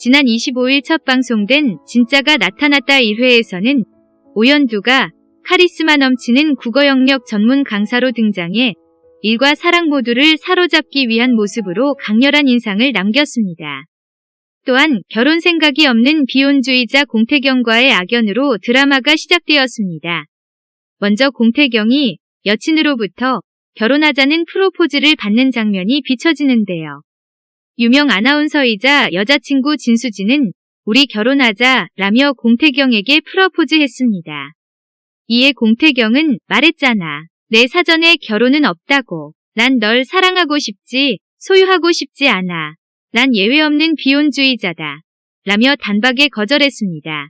지난 25일 첫 방송된 진짜가 나타났다 1회에서는 오연두가 카리스마 넘치는 국어 영역 전문 강사로 등장해 일과 사랑 모두를 사로잡기 위한 모습으로 강렬한 인상을 남겼습니다. 또한 결혼 생각이 없는 비혼주의자 공태경과의 악연으로 드라마가 시작되었습니다. 먼저 공태경이 여친으로부터 결혼하자는 프로포즈를 받는 장면이 비춰지는데요. 유명 아나운서이자 여자친구 진수지는 우리 결혼하자 라며 공태경에게 프로포즈했습니다. 이에 공태경은 말했잖아. 내 사전에 결혼은 없다고. 난 널 사랑하고 싶지, 소유하고 싶지 않아. 난 예외 없는 비혼주의자다. 라며 단박에 거절했습니다.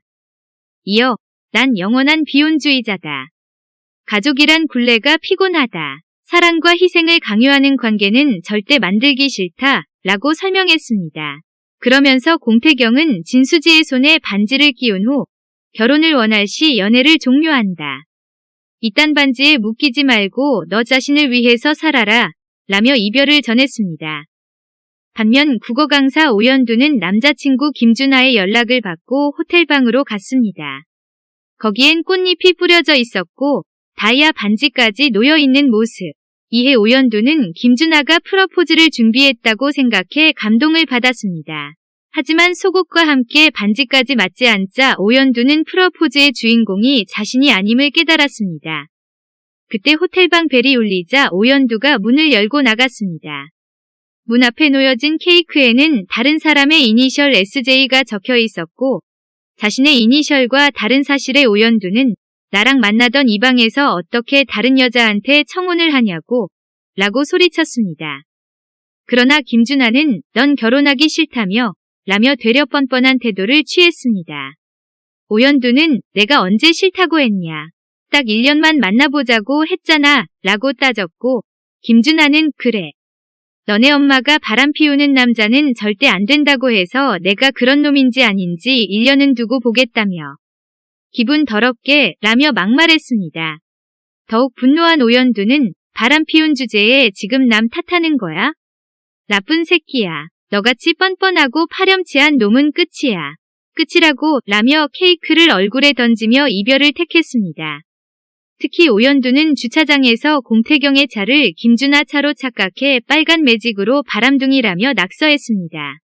이어 난 영원한 비혼주의자다. 가족이란 굴레가 피곤하다. 사랑과 희생을 강요하는 관계는 절대 만들기 싫다. 라고 설명했습니다. 그러면서 공태경은 진수지의 손에 반지를 끼운 후 결혼을 원할 시 연애를 종료한다. 이딴 반지에 묶이지 말고 너 자신을 위해서 살아라. 라며 이별을 전했습니다. 반면 국어 강사 오연두는 남자친구 김준하의 연락을 받고 호텔방으로 갔습니다. 거기엔 꽃잎이 뿌려져 있었고 다이아 반지까지 놓여있는 모습. 이에 오연두는 김준하가 프로포즈를 준비했다고 생각해 감동을 받았습니다. 하지만 속옷과 함께 반지까지 맞지 않자 오연두는 프로포즈의 주인공이 자신이 아님을 깨달았습니다. 그때 호텔방 벨이 울리자 오연두가 문을 열고 나갔습니다. 문 앞에 놓여진 케이크에는 다른 사람의 이니셜 SJ가 적혀 있었고 자신의 이니셜과 다른 사실의 오연두는 나랑 만나던 이 방에서 어떻게 다른 여자한테 청혼을 하냐고 라고 소리쳤습니다. 그러나 김준하는 넌 결혼하기 싫다며 라며 되려 뻔뻔한 태도를 취했습니다. 오연두는 내가 언제 싫다고 했냐. 딱 1년만 만나보자고 했잖아 라고 따졌고 김준하는 그래. 너네 엄마가 바람 피우는 남자는 절대 안 된다고 해서 내가 그런 놈인지 아닌지 1년은 두고 보겠다며 기분 더럽게 라며 막말했습니다. 더욱 분노한 오연두는 바람 피운 주제에 지금 남 탓하는 거야? 나쁜 새끼야. 너같이 뻔뻔하고 파렴치한 놈은 끝이야. 끝이라고 라며 케이크를 얼굴에 던지며 이별을 택했습니다. 특히 오연두는 주차장에서 공태경의 차를 김준하 차로 착각해 빨간 매직으로 바람둥이라며 낙서했습니다.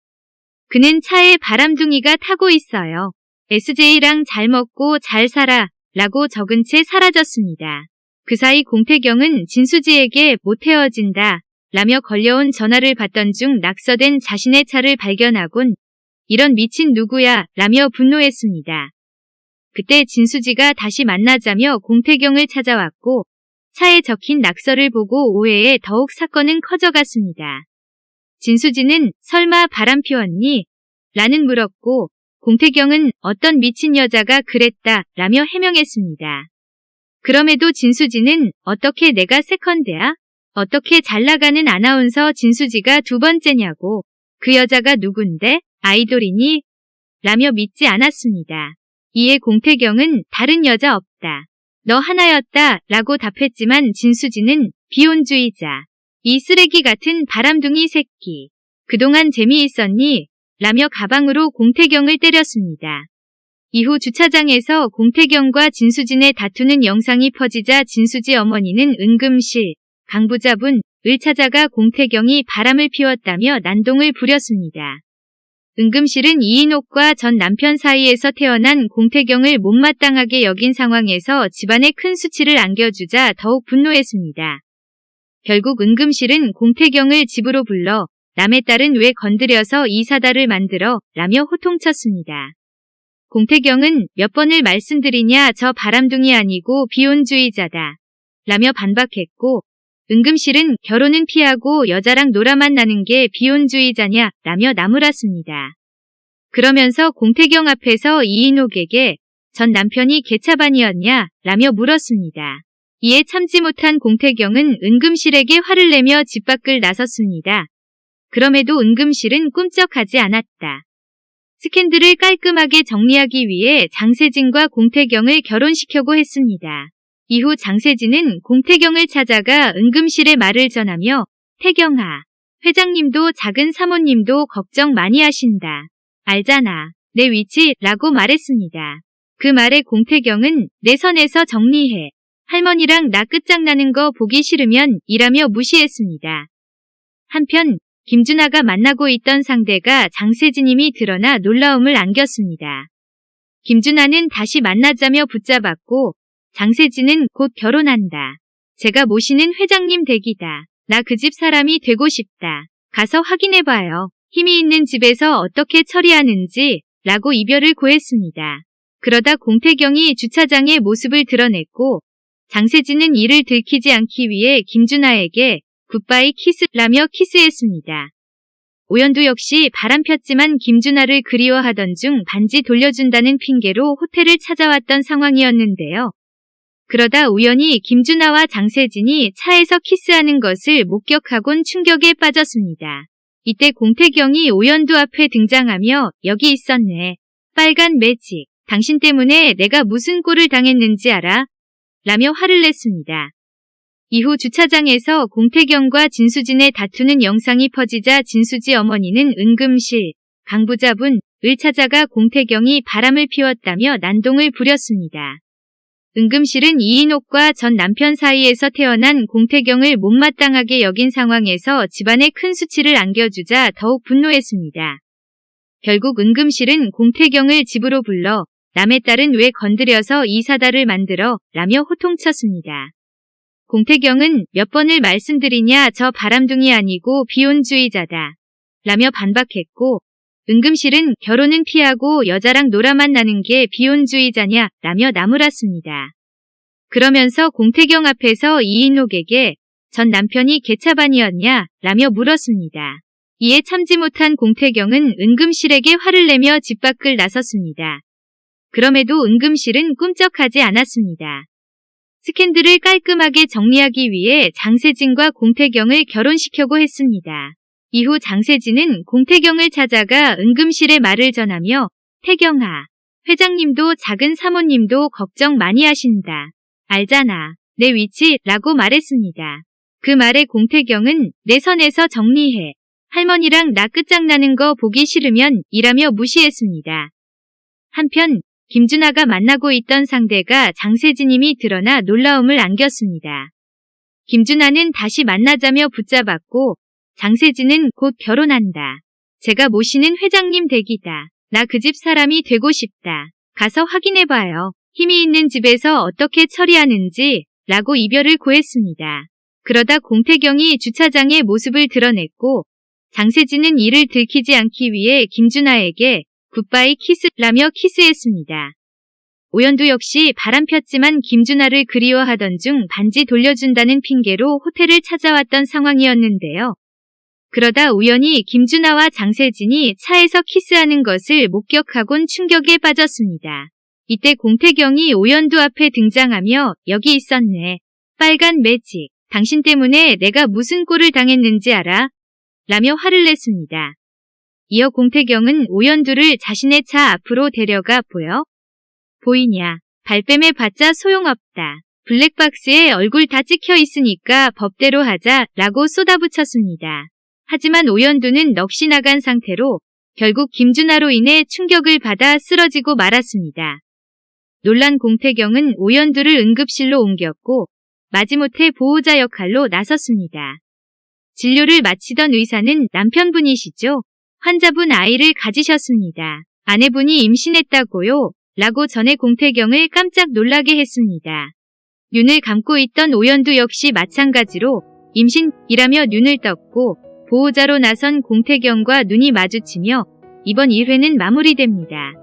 그는 차에 바람둥이가 타고 있어요. SJ랑 잘 먹고 잘 살아 라고 적은 채 사라졌습니다. 그 사이 공태경은 진수지에게 못 헤어진다 라며 걸려온 전화를 받던 중 낙서된 자신의 차를 발견하곤 이런 미친 누구야 라며 분노했습니다. 그때 진수지가 다시 만나자며 공태경을 찾아왔고 차에 적힌 낙서를 보고 오해에 더욱 사건은 커져갔습니다. 진수지는 설마 바람 피웠니? 라는 물었고 공태경은 어떤 미친 여자가 그랬다 라며 해명했습니다. 그럼에도 진수지는 어떻게 내가 세컨드야? 어떻게 잘나가는 아나운서 진수지가 두 번째냐고. 그 여자가 누군데? 아이돌이니? 라며 믿지 않았습니다. 이에 공태경은 다른 여자 없다. 너 하나였다 라고 답했지만 진수지는 비혼주의자. 이 쓰레기 같은 바람둥이 새끼. 그동안 재미있었니? 라며 가방으로 공태경을 때렸습니다. 이후 주차장에서 공태경과 진수진의 다투는 영상이 퍼지자 진수지 어머니는 응급실, 강부자분을 찾아가 공태경이 바람을 피웠다며 난동을 부렸습니다. 응급실은 이인옥과 전 남편 사이에서 태어난 공태경을 못마땅하게 여긴 상황에서 집안에 큰 수치를 안겨주자 더욱 분노했습니다. 결국 응급실은 공태경을 집으로 불러 남의 딸은 왜 건드려서 이 사달을 만들어 라며 호통쳤습니다. 공태경은 몇 번을 말씀드리냐 저 바람둥이 아니고 비혼주의자다 라며 반박했고 응급실은 결혼은 피하고 여자랑 놀아만 나는 게 비혼주의자냐 라며 나무랐습니다. 그러면서 공태경 앞에서 이인옥에게 전 남편이 개차반이었냐 라며 물었습니다. 이에 참지 못한 공태경은 응급실에게 화를 내며 집 밖을 나섰습니다. 그럼에도 응급실은 꿈쩍하지 않았다. 스캔들을 깔끔하게 정리하기 위해 장세진과 공태경을 결혼시켜고 했습니다. 이후 장세진은 공태경을 찾아가 응급실에 말을 전하며 태경아, 회장님도 작은 사모님도 걱정 많이 하신다. 알잖아. 내 위치라고 말했습니다. 그 말에 공태경은 내 선에서 정리해. 할머니랑 나 끝장나는 거 보기 싫으면 이라며 무시했습니다. 한편 김준하가 만나고 있던 상대가 장세진임이 드러나 놀라움을 안겼습니다. 김준하는 다시 만나자며 붙잡았고 장세진은 곧 결혼한다. 제가 모시는 회장님 댁이다. 나 그 집 사람이 되고 싶다. 가서 확인해봐요. 힘이 있는 집에서 어떻게 처리하는지 라고 이별을 고했습니다. 그러다 공태경이 주차장의 모습을 드러냈고 장세진은 이를 들키지 않기 위해 김준하에게 굿바이 키스라며 키스했습니다. 오연두 역시 바람폈지만 김준하를 그리워하던 중 반지 돌려준다는 핑계로 호텔을 찾아왔던 상황이었는데요. 그러다 우연히 김준하와 장세진이 차에서 키스하는 것을 목격하곤 충격에 빠졌습니다. 이때 공태경이 오연두 앞에 등장하며 여기 있었네. 빨간 매직. 당신 때문에 내가 무슨 꼴을 당했는지 알아? 라며 화를 냈습니다. 이후 주차장에서 공태경과 진수진의 다투는 영상이 퍼지자 진수지 어머니는 은금실, 강부자분을 찾아가 공태경이 바람을 피웠다며 난동을 부렸습니다. 은금실은 이인옥과 전 남편 사이에서 태어난 공태경을 못마땅하게 여긴 상황에서 집안에 큰 수치를 안겨주자 더욱 분노했습니다. 결국 은금실은 공태경을 집으로 불러 남의 딸은 왜 건드려서 이 사달을 만들어 라며 호통쳤습니다. 공태경은 몇 번을 말씀드리냐 저 바람둥이 아니고 비혼주의자다 라며 반박했고 은금실은 결혼은 피하고 여자랑 놀아만 나는 게 비혼주의자냐 라며 나무랐습니다. 그러면서 공태경 앞에서 이인옥에게 전 남편이 개차반이었냐 라며 물었습니다. 이에 참지 못한 공태경은 은금실에게 화를 내며 집 밖을 나섰습니다. 그럼에도 은금실은 꿈쩍하지 않았습니다. 스캔들을 깔끔하게 정리하기 위해 장세진과 공태경을 결혼시켜고 했습니다. 이후 장세진은 공태경을 찾아가 은금실에 말을 전하며 태경아, 회장님도 작은 사모님도 걱정 많이 하신다. 알잖아. 내 위치라고 말했습니다. 그 말에 공태경은 내 선에서 정리해. 할머니랑 나 끝장나는 거 보기 싫으면 이라며 무시했습니다. 한편 김준하가 만나고 있던 상대가 장세진임이 드러나 놀라움을 안겼습니다. 김준하는 다시 만나자며 붙잡았고 장세진은 곧 결혼한다. 제가 모시는 회장님 댁이다. 나 그 집 사람이 되고 싶다. 가서 확인해봐요. 힘이 있는 집에서 어떻게 처리하는지 라고 이별을 고했습니다. 그러다 공태경이 주차장의 모습을 드러냈고 장세진은 이를 들키지 않기 위해 김준하에게 굿바이 키스라며 키스했습니다. 오연두 역시 바람폈지만 김준하를 그리워하던 중 반지 돌려준다는 핑계로 호텔을 찾아왔던 상황이었는데요. 그러다 우연히 김준하와 장세진이 차에서 키스하는 것을 목격하곤 충격에 빠졌습니다. 이때 공태경이 오연두 앞에 등장하며 여기 있었네. 빨간 매직. 당신 때문에 내가 무슨 꼴을 당했는지 알아? 라며 화를 냈습니다. 이어 공태경은 오연두를 자신의 차 앞으로 데려가 보이냐. 발뺌해 봤자 소용없다. 블랙박스에 얼굴 다 찍혀 있으니까 법대로 하자 라고 쏟아붙였습니다. 하지만 오연두는 넋이 나간 상태로 결국 김준하로 인해 충격을 받아 쓰러지고 말았습니다. 놀란 공태경은 오연두를 응급실로 옮겼고 마지못해 보호자 역할로 나섰습니다. 진료를 마치던 의사는 남편분이시죠? 환자분 아이를 가지셨습니다. 아내분이 임신했다고요? 라고 전해 공태경을 깜짝 놀라게 했습니다. 눈을 감고 있던 오연두 역시 마찬가지로 임신이라며 눈을 떴고 보호자로 나선 공태경과 눈이 마주치며 이번 1회는 마무리됩니다.